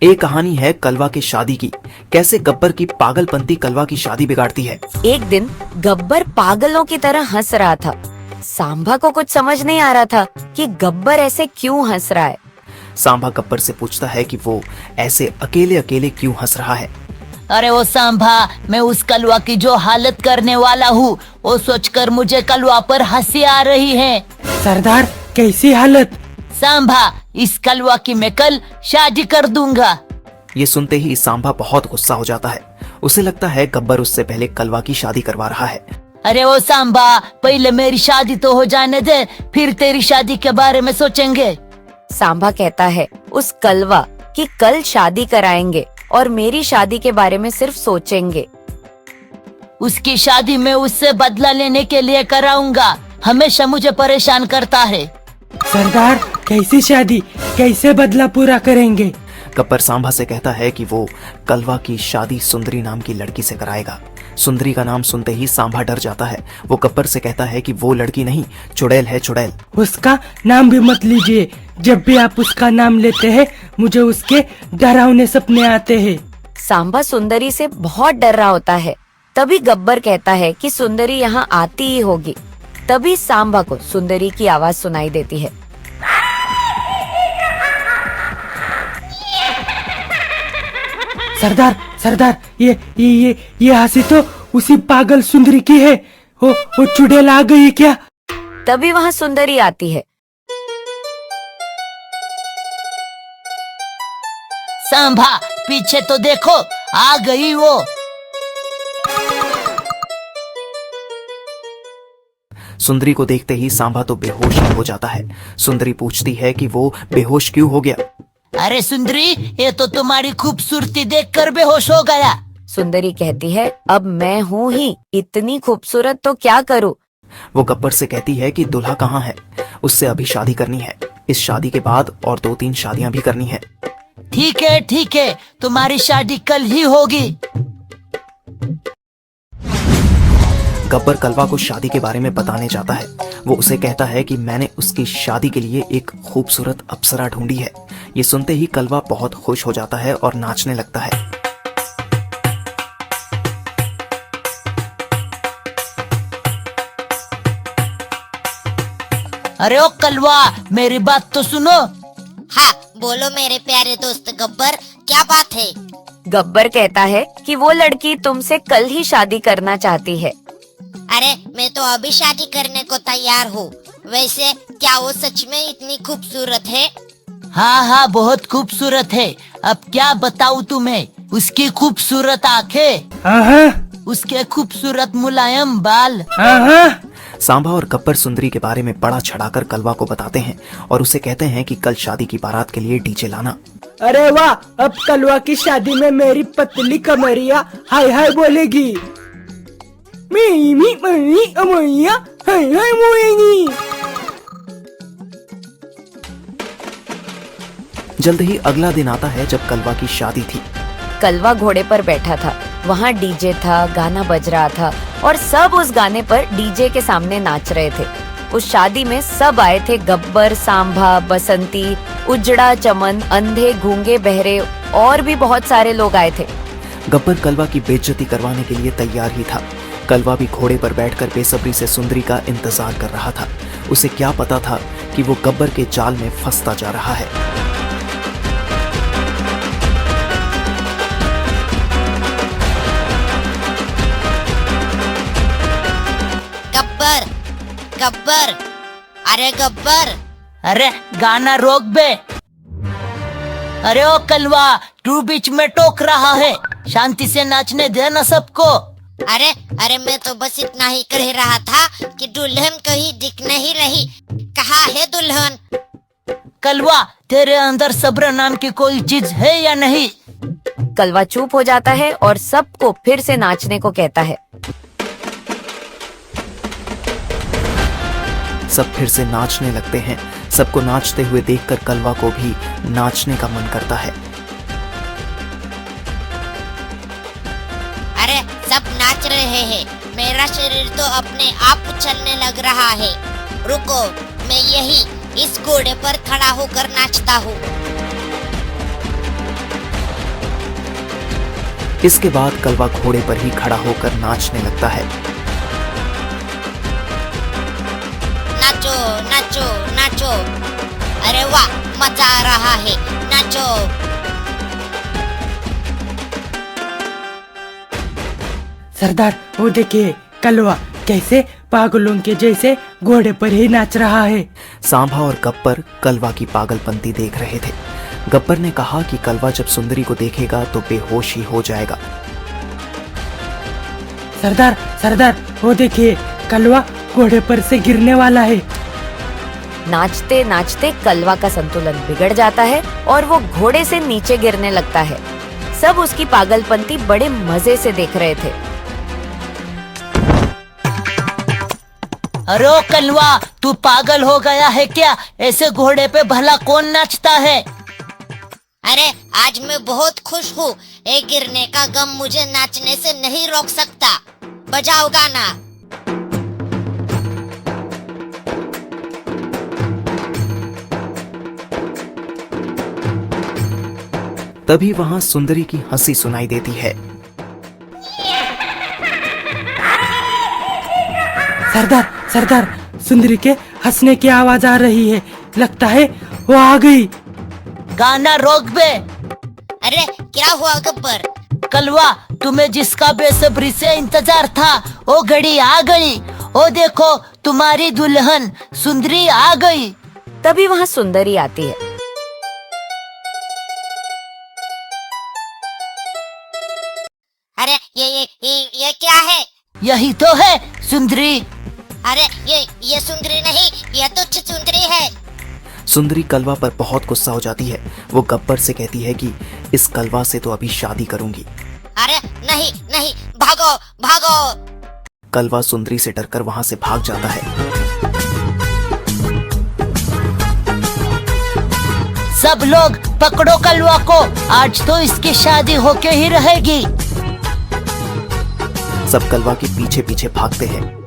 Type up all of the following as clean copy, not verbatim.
एक कहानी है कलवा की शादी की। कैसे गब्बर की पागलपंती कलवा की शादी बिगाड़ती है। एक दिन गब्बर पागलों की तरह हंस रहा था। सांभा को कुछ समझ नहीं आ रहा था कि गब्बर ऐसे क्यों हंस रहा है। सांभा गब्बर से पूछता है कि वो ऐसे अकेले अकेले क्यों हंस रहा है। अरे वो सांभा, मैं उस कलवा की जो हालत करने वाला हूँ वो सोचकर मुझे कलवा पर हंसी आ रही है। सरदार, कैसी हालत? सांभा, इस कलवा की मैं कल शादी कर दूंगा। ये सुनते ही सांभा बहुत गुस्सा हो जाता है। उसे लगता है गब्बर उससे पहले कलवा की शादी करवा रहा है। अरे वो सांभा, पहले मेरी शादी तो हो जाने दे, फिर तेरी शादी के बारे में सोचेंगे। सांभा कहता है उस कलवा कि कल शादी कराएंगे और मेरी शादी के बारे में सिर्फ सोचेंगे। उसकी शादी में उससे बदला लेने के लिए कराऊंगा। हमेशा मुझे परेशान करता है। सरदार, कैसी शादी, कैसे बदला पूरा करेंगे? गब्बर सांभा से कहता है कि वो कलवा की शादी सुंदरी नाम की लड़की से कराएगा। सुंदरी का नाम सुनते ही सांभा डर जाता है। वो गब्बर से कहता है कि वो लड़की नहीं, चुड़ैल है, चुड़ैल। उसका नाम भी मत लीजिए। जब भी आप उसका नाम लेते हैं मुझे उसके डरावने सपने आते हैं। सांभा सुंदरी से बहुत डर रहा होता है। तभी गब्बर कहता है कि सुंदरी यहाँ आती ही होगी। तभी सांभा को सुंदरी की आवाज सुनाई देती है। सरदार, सरदार, ये हंसी तो उसी पागल सुंदरी की है। वो चुड़ैल आ गई क्या? तभी वहाँ सुंदरी आती है। सांभा, पीछे तो देखो, आ गई वो। सुंदरी को देखते ही सांभा तो बेहोश हो जाता है। सुंदरी पूछती है कि वो बेहोश क्यों हो गया। अरे सुंदरी, ये तो तुम्हारी खूबसूरती देखकर बेहोश हो गया। सुंदरी कहती है अब मैं हूँ ही इतनी खूबसूरत तो क्या करूँ। वो गब्बर से कहती है कि दूल्हा कहाँ है, उससे अभी शादी करनी है। इस शादी के बाद और 2-3 शादियां भी करनी है। ठीक है, तुम्हारी शादी कल ही होगी। गब्बर कलवा को शादी के बारे में बताने जाता है। वो उसे कहता है कि मैंने उसकी शादी के लिए एक खूबसूरत अप्सरा ढूंढी है। ये सुनते ही कलवा बहुत खुश हो जाता है और नाचने लगता है। अरे ओ कलवा, मेरी बात तो सुनो। हाँ, बोलो मेरे प्यारे दोस्त गब्बर, क्या बात है? गब्बर कहता है कि वो लड़की तुमसे कल ही शादी करना चाहती है। अरे मैं तो अभी शादी करने को तैयार हूँ। वैसे क्या वो सच में इतनी खूबसूरत है? हाँ, बहुत खूबसूरत है। अब क्या बताऊँ तुम्हें, उसकी खूबसूरत आंखें, उसके खूबसूरत मुलायम बाल। सांभा और गब्बर सुंदरी के बारे में बड़ा छड़ाकर कलवा को बताते हैं और उसे कहते हैं कि कल शादी की बारात के लिए डीजे लाना। अरे वाह, अब कलवा की शादी में मेरी पतली कमरिया हाय हाय बोलेगी। हाय हाय बोलेगी। जल्द ही अगला दिन आता है जब कलवा की शादी थी। कलवा घोड़े पर बैठा था। वहाँ डीजे था, गाना बज रहा था और सब उस गाने पर डीजे के सामने नाच रहे थे। उस शादी में सब आए थे। गब्बर, सांभा, बसंती, उजड़ा, चमन, अंधे, गूंगे, बहरे और भी बहुत सारे लोग आए थे। गब्बर कलवा की बेइज्जती करवाने के लिए तैयार ही था। कलवा भी घोड़े पर बैठकर बेसब्री से सुंदरी का इंतजार कर रहा था। उसे क्या पता था कि वो गब्बर के जाल में फंसता जा रहा है। गब्बर, गब्बर, अरे गब्बर। अरे गाना रोक बे। अरे ओ कलवा, तू बीच में टोक रहा है। शांति से नाचने देना सबको। अरे मैं तो बस इतना ही कह रहा था कि दुल्हन कहीं दिख नहीं रही। कहाँ है दुल्हन? कलवा, तेरे अंदर सब्र नाम की कोई चीज है या नहीं? कलवा चुप हो जाता है और सबको फिर से नाचने को कहता है। सब फिर से नाचने लगते हैं। सबको नाचते हुए देखकर कलवा को भी नाचने का मन करता है। अरे सब नाच रहे हैं, मेरा शरीर तो अपने आप उछलने लग रहा है। रुको, मैं यही इस घोड़े पर खड़ा होकर नाचता हूँ। इसके बाद कलवा घोड़े पर ही खड़ा होकर नाचने लगता है। नाचो नाचो नाचो, अरे वाह मजा आ रहा है, नाचो। सरदार वो देखिए कलवा कैसे पागलों के जैसे घोड़े पर ही नाच रहा है। सांभा और गब्बर कलवा की पागलपंती देख रहे थे। गब्बर ने कहा कि कलवा जब सुंदरी को देखेगा तो बेहोश ही हो जाएगा। सरदार सरदार वो देखिए कलवा घोड़े पर से गिरने वाला है। नाचते नाचते कलवा का संतुलन बिगड़ जाता है और वो घोड़े से नीचे गिरने लगता है। सब उसकी पागलपंती बड़े मजे से देख रहे थे। अरे ओ कलवा, तू पागल हो गया है क्या? ऐसे घोड़े पे भला कौन नाचता है? अरे आज मैं बहुत खुश हूँ, एक गिरने का गम मुझे नाचने से नहीं रोक सकता। बजाओ गाना। तभी वहां सुंदरी की हंसी सुनाई देती है। सरदार सरदार सुंदरी के हंसने की आवाज आ रही है। लगता है वो आ गई। गाना रोक बे। अरे क्या हुआ गब्बर? कलवा, तुम्हें जिसका बेसब्री से इंतजार था वो घड़ी आ गई। ओ देखो, तुम्हारी दुल्हन सुंदरी आ गई। तभी वहाँ सुंदरी आती है। अरे ये क्या है? यही तो है सुंदरी। अरे ये सुंदरी नहीं, ये तो छुंदरी है। सुंदरी कलवा पर बहुत गुस्सा हो जाती है। वो गब्बर से कहती है कि इस कलवा से तो अभी शादी करूंगी। अरे नहीं नहीं, भागो भागो। कलवा सुंदरी से डरकर वहां से भाग जाता है। सब लोग पकड़ो कलवा को, आज तो इसकी शादी होके ही रहेगी। सब कलवा के पीछे पीछे भागते हैं।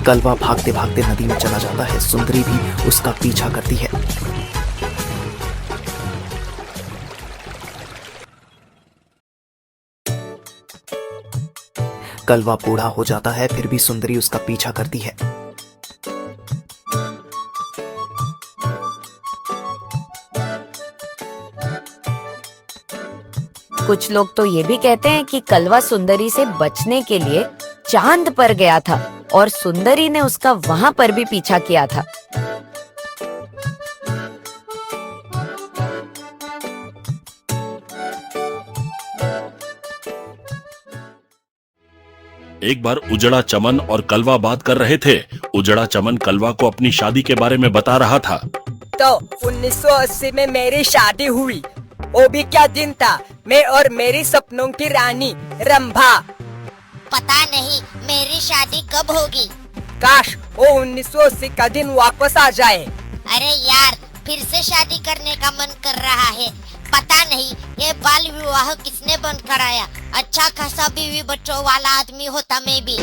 कलवा भागते भागते नदी में चला जाता है। सुंदरी भी उसका पीछा करती है। कलवा बूढ़ा हो जाता है, फिर भी सुंदरी उसका पीछा करती है। कुछ लोग तो ये भी कहते हैं कि कलवा सुंदरी से बचने के लिए चांद पर गया था और सुंदरी ने उसका वहां पर भी पीछा किया था। एक बार उजड़ा चमन और कलवा बात कर रहे थे। उजड़ा चमन कलवा को अपनी शादी के बारे में बता रहा था। तो 1980 में मेरी शादी हुई। वो भी क्या दिन था, मैं और मेरी सपनों की रानी रंभा। पता नहीं मेरी शादी कब होगी। काश वो 1980 का दिन वापस आ जाए। अरे यार, फिर से शादी करने का मन कर रहा है। पता नहीं ये बाल विवाह किसने बंद कराया। अच्छा खासा बीवी बच्चों वाला आदमी होता मैं भी।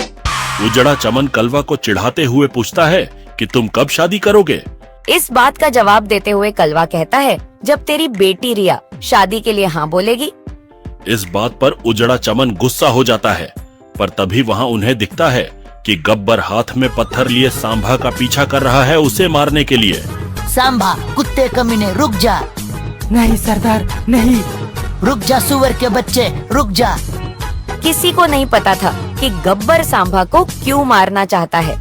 उजड़ा चमन कलवा को चिढ़ाते हुए पूछता है कि तुम कब शादी करोगे? इस बात का जवाब देते हुए कलवा कहता है, जब तेरी बेटी रिया शादी के लिए हाँ बोलेगी। इस बात पर उजड़ा चमन गुस्सा हो जाता है, पर तभी वहाँ उन्हें दिखता है कि गब्बर हाथ में पत्थर लिए सांभा का पीछा कर रहा है उसे मारने के लिए। सांभा, कुत्ते कमीने, रुक जा। नहीं सरदार नहीं। रुक जा सुअर के बच्चे, रुक जा। किसी को नहीं पता था कि गब्बर सांभा को क्यों मारना चाहता है।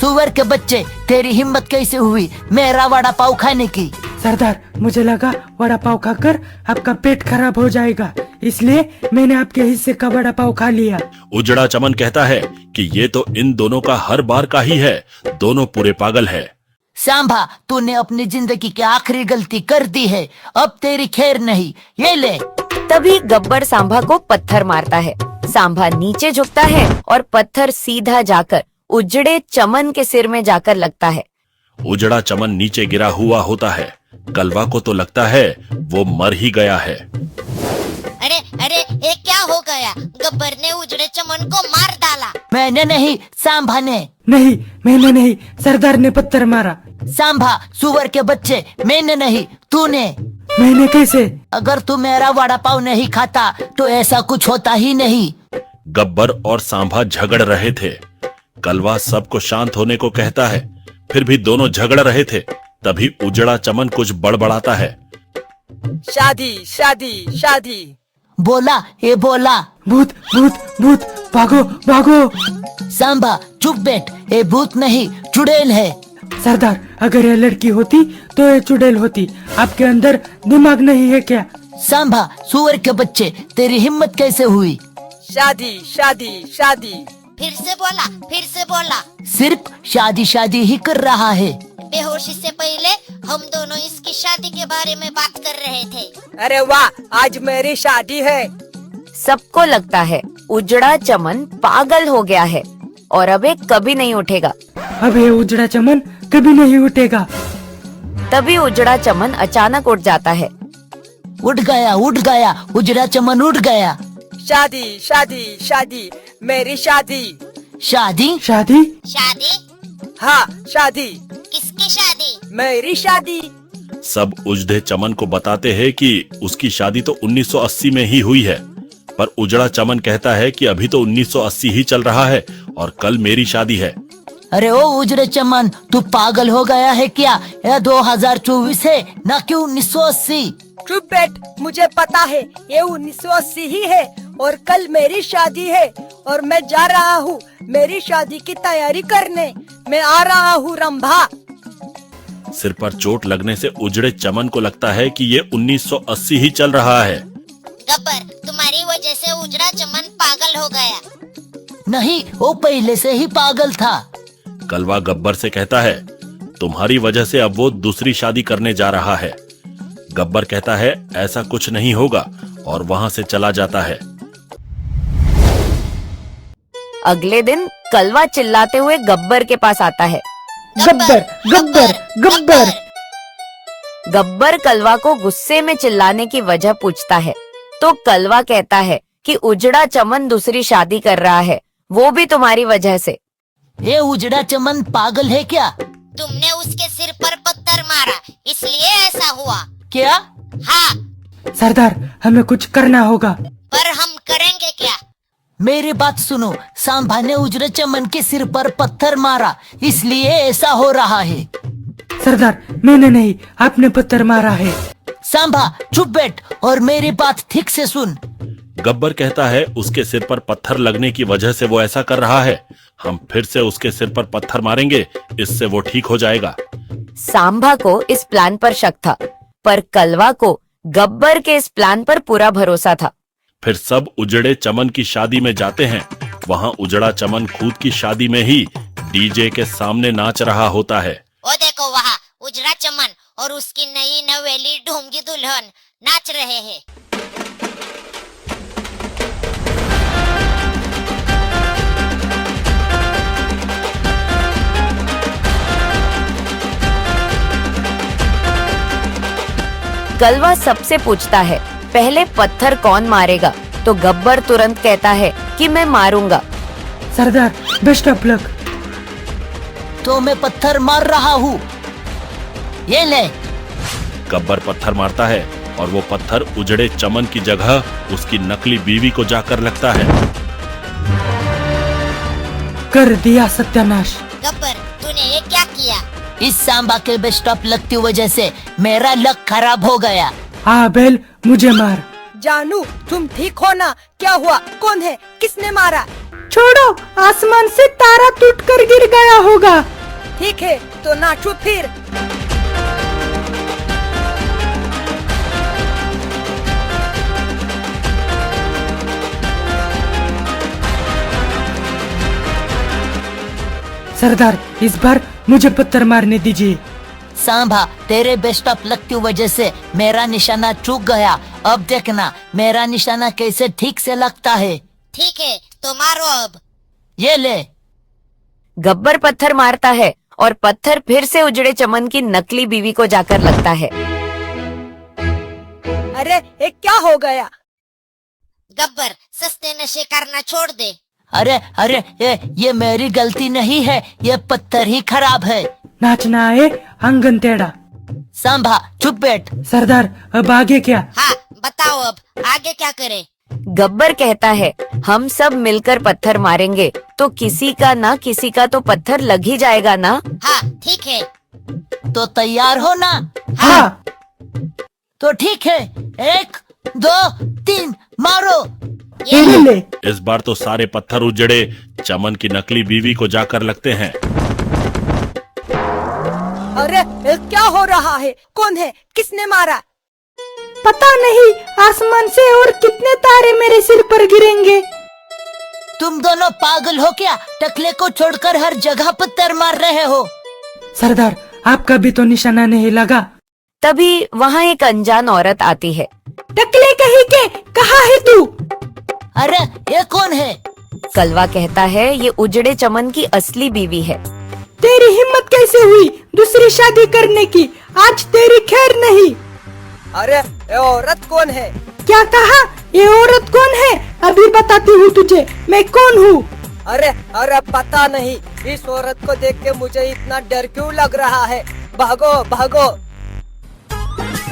सुअर के बच्चे, तेरी हिम्मत कैसे हुई मेरा वड़ा पाव खाने की? सरदार, मुझे लगा वड़ा पाव खाकर आपका पेट खराब हो जाएगा, इसलिए मैंने आपके हिस्से का वड़ा पाव खा लिया। उजड़ा चमन कहता है कि ये तो इन दोनों का हर बार का ही है, दोनों पूरे पागल है। सांभा, तूने अपनी जिंदगी की आखिरी गलती कर दी है, अब तेरी खैर नहीं, ये ले। तभी गब्बर सांभा को पत्थर मारता है। सांभा नीचे झुकता है और पत्थर सीधा जाकर उजड़े चमन के सिर में जाकर लगता है। उजड़ा चमन नीचे गिरा हुआ होता है। कलवा को तो लगता है वो मर ही गया है। अरे अरे, ये क्या हो गया? गया? गब्बर ने उजड़े चमन को मार डाला। मैंने नहीं, सांभा ने। नहीं, मैंने नहीं, सरदार ने पत्थर मारा। सांभा, सुअर के बच्चे, मैंने नहीं, तूने। मैंने कैसे? अगर तू मेरा वड़ा पाव नहीं खाता तो ऐसा कुछ होता ही नहीं। गब्बर और सांभा झगड़ रहे थे। कलवा सबको शांत होने को कहता है, फिर भी दोनों झगड़ रहे थे। तभी उजड़ा चमन कुछ बड़बड़ाता है। शादी शादी शादी। बोला, ये बोला। भूत भूत भूत, भागो भागो। सांभा चुप बैठ, ये भूत नहीं चुड़ैल है। सरदार, अगर ये लड़की होती तो ये चुड़ैल होती। आपके अंदर दिमाग नहीं है क्या? सांभा, सुअर के बच्चे, तेरी हिम्मत कैसे हुई? शादी शादी शादी। फिर से बोला। सिर्फ शादी शादी ही कर रहा है। बेहोशी से पहले हम दोनों इसकी शादी के बारे में बात कर रहे थे। अरे वाह, आज मेरी शादी है। सबको लगता है उजड़ा चमन पागल हो गया है और अब ये कभी नहीं उठेगा। अब ये उजड़ा चमन कभी नहीं उठेगा। तभी उजड़ा चमन अचानक उठ जाता है। उठ गया, उजड़ा चमन उठ गया। शादी शादी शादी, मेरी शादी। शादी? शादी? शादी? हाँ, शादी। किसकी शादी? मेरी शादी। सब उजड़े चमन को बताते हैं कि उसकी शादी तो 1980 में ही हुई है, पर उजड़ा चमन कहता है कि अभी तो 1980 ही चल रहा है और कल मेरी शादी है। अरे ओ उजड़े चमन, तू पागल हो गया है क्या? यह 2024 है, न कि 1980। चुप बैठ, मुझे पता है ये 1980 ही है और कल मेरी शादी है और मैं जा रहा हूँ मेरी शादी की तैयारी करने। मैं आ रहा हूँ रंभा। सिर पर चोट लगने से उजड़े चमन को लगता है कि ये 1980 ही चल रहा है। गब्बर, तुम्हारी वजह से उजड़ा चमन पागल हो गया। नहीं, वो पहले से ही पागल था। कलवा गब्बर से कहता है, तुम्हारी वजह से अब वो दूसरी शादी करने जा रहा है। गब्बर कहता है, ऐसा कुछ नहीं होगा और वहाँ से चला जाता है। अगले दिन कलवा चिल्लाते हुए गब्बर के पास आता है। गब्बर गब्बर गब्बर। गब्बर कलवा को गुस्से में चिल्लाने की वजह पूछता है तो कलवा कहता है कि उजड़ा चमन दूसरी शादी कर रहा है, वो भी तुम्हारी वजह से। ये उजड़ा चमन पागल है क्या? तुमने उसके सिर पर पत्थर मारा, इसलिए ऐसा हुआ। क्या? हाँ, सरदार, हमें कुछ करना होगा। पर हम करेंगे क्या? मेरी बात सुनो, सांभा ने उजड़े चमन के सिर पर पत्थर मारा, इसलिए ऐसा हो रहा है। सरदार, मैंने नहीं, आपने पत्थर मारा है। सांभा चुप बैठ और मेरी बात ठीक से सुन। गब्बर कहता है, उसके सिर पर पत्थर लगने की वजह से वो ऐसा कर रहा है। हम फिर से उसके सिर पर पत्थर मारेंगे, इससे वो ठीक हो जाएगा। सांभा को इस प्लान पर शक था, पर कलवा को गब्बर के इस प्लान पर पूरा भरोसा था। फिर सब उजड़े चमन की शादी में जाते हैं। वहाँ उजड़ा चमन खुद की शादी में ही डीजे के सामने नाच रहा होता है। वो देखो, वहाँ उजड़ा चमन और उसकी नई नवेली ढोंगी दुल्हन नाच रहे हैं। कलवा सबसे पूछता है, पहले पत्थर कौन मारेगा? तो गब्बर तुरंत कहता है कि मैं मारूंगा। सरदार, बेस्ट ऑफ लक। तो मैं पत्थर मार रहा हूँ, ये ले। गब्बर पत्थर मारता है और वो पत्थर उजड़े चमन की जगह उसकी नकली बीवी को जाकर लगता है। कर दिया सत्यानाश। गब्बर, तूने ये क्या किया? इस सांबा के बेस्ट ऑफ लक की वजह से मेरा लक खराब हो गया। हाँ बेल, मुझे मार। जानू, तुम ठीक हो ना? क्या हुआ? कौन है? किसने मारा? छोड़ो, आसमान से तारा टूटकर गिर गया होगा। ठीक है, तो नाचो फिर। सरदार, इस बार मुझे पत्थर मारने दीजिए। सांभा, तेरे बेस्ट ऑफ लक की वजह से मेरा निशाना चूक गया। अब देखना मेरा निशाना कैसे ठीक से लगता है। ठीक है, तो मारो अब। ये ले। गब्बर पत्थर मारता है और पत्थर फिर से उजड़े चमन की नकली बीवी को जाकर लगता है। अरे, ये क्या हो गया? गब्बर सस्ते नशे करना छोड़ दे। अरे अरे ये मेरी गलती नहीं है, ये पत्थर ही खराब है। नाचना है अंगन टेढ़ा। सांभा चुप बैठ। सरदार अब आगे क्या? हाँ बताओ अब आगे क्या करे। गब्बर कहता है हम सब मिलकर पत्थर मारेंगे तो किसी का ना किसी का तो पत्थर लग ही जाएगा ना। हाँ ठीक है। तो तैयार हो ना? हाँ। तो ठीक है, 1 2 3 मारो। ये ले। इस बार तो सारे पत्थर उजड़े चमन की नकली बीवी को जाकर लगते हैं। अरे ये क्या हो रहा है? कौन है? किसने मारा? पता नहीं, आसमान से और कितने तारे मेरे सिर पर गिरेंगे। तुम दोनों पागल हो क्या? टकले को छोड़कर हर जगह पत्थर मार रहे हो। सरदार आपका भी तो निशाना नहीं लगा। तभी वहाँ एक अनजान औरत आती है। टकले कहीं के, कहाँ है तू? अरे ये कौन है? कलवा कहता है ये उजड़े चमन की असली बीवी है। तेरी हिम्मत कैसे हुई दूसरी शादी करने की? आज तेरी खैर नहीं। अरे ये औरत कौन है? क्या कहा? ये औरत कौन है? अभी बताती हूँ तुझे मैं कौन हूँ। अरे अरे पता नहीं, इस औरत को देख के मुझे इतना डर क्यों लग रहा है। भागो भागो।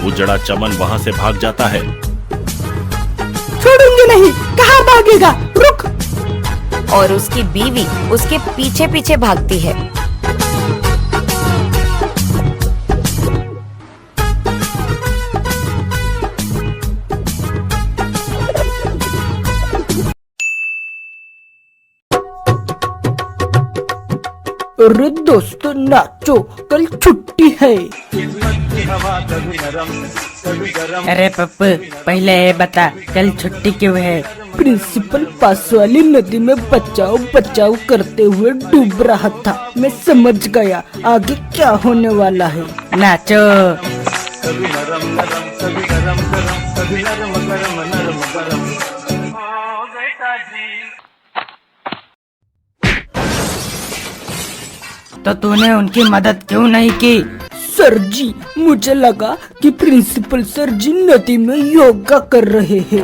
उजड़ा चमन वहाँ से भाग जाता है। छोड़ूंगी नहीं। कहाँ भागेगा? रुक। और उसकी बीवी उसके पीछे पीछे भागती है। अरे दोस्तों नाचो, कल छुट्टी है। अरे पप्पू पहले ये बता कल छुट्टी क्यों है? प्रिंसिपल पास वाली नदी में बचाओ बचाओ करते हुए डूब रहा था। मैं समझ गया आगे क्या होने वाला है। नाचो। तो तूने उनकी मदद क्यों नहीं की? सर जी मुझे लगा कि प्रिंसिपल सर जी नदी में योगा कर रहे हैं।